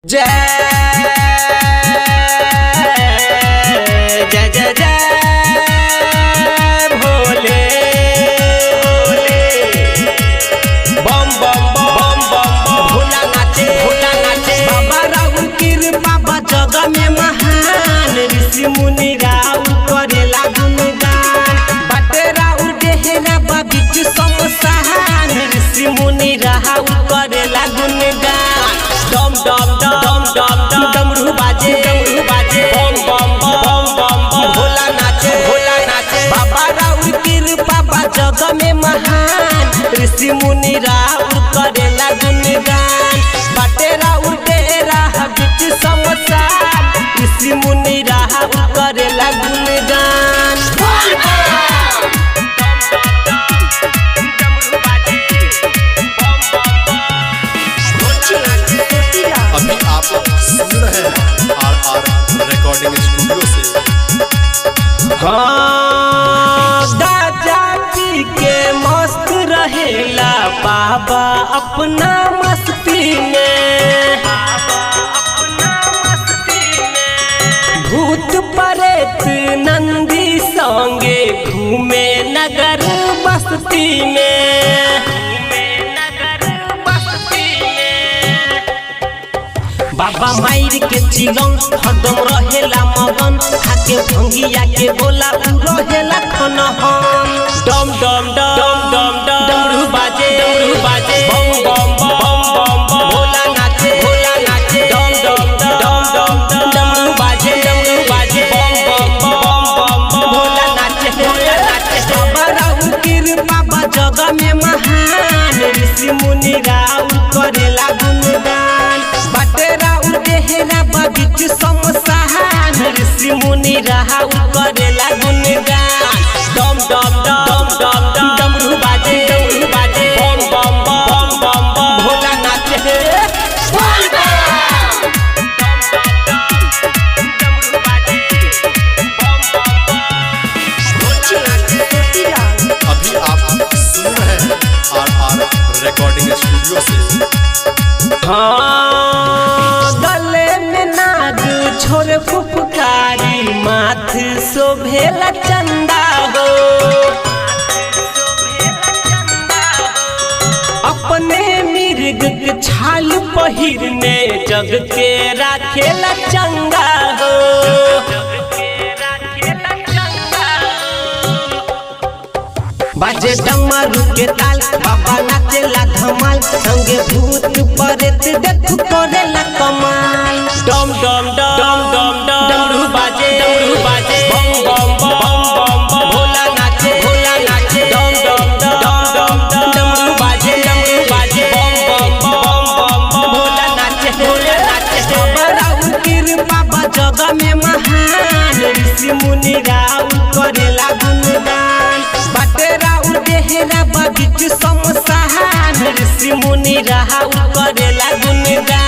जय जय जय जय भोले बम बम बम बम भोला नाचे बाबा राउर कृपा बा जग में महान ऋषि मुनि राउर करेला गुणगान बाटे राउर देहरा बा बिच समसान ऋषि मुनि राउर करेला गुणगान डम डम डम डमरू बाजे बम बम बम बम भोला नाचे बाबा राउर कृपा बा जग में महान ऋषि मुनि राउर करेला गुणगान बाटे राउर डेरा बिच समसान ऋषि मुनि राउर करेला गुणगान। अभी आप सुन रहे हैं आर रिकॉर्डिंग स्टूडियो से। हाँ गाजा पी के मस्त रहेला बाबा अपना मस्ती में भूत प्रेत नंदी संगे घूमे नगर बस्ती में बाबा मायर के चिलम हरदम रहेला मगन खाके भंगिया के गोला रहेला खनहन डम डम डमरू बाजे बम बम बम भोला नाचे डम डम डमरू बाजे बम बम भोला नाचे बाबा राउर कृपा बा जग में महान ऋषि मुनि राउर करेला गुणगान बाटे राउर देहरा बा बिच समसान ऋषि मुनि राउर करेला गुणगान डम डमरू बाजे बम बम भोला नाचे अभी आप सुन रहे हैं आर रिकॉर्डिंग स्टूडियो से। हाँ गले में नाग छोरे फुफकारी माथ शोभेला चंदा हो अपने मिर्ग के छाल पहिरने जग के राखेला चंगा हो बाजे डमरू के ताल बाबा नाचेला धमाल संगे भूत प्रेत देख करेला कमाल डम डमरू बाजे बम बम भोला नाचे डम डमरू बाजे बम बम भोला नाचे बाबा राउर कृपा बा जग में महान ऋषि मुनि राउर करेला गुणगान बाटे राउर देहरा बा बिच समसान ऋषि मुनि राउर करेला गुणगान।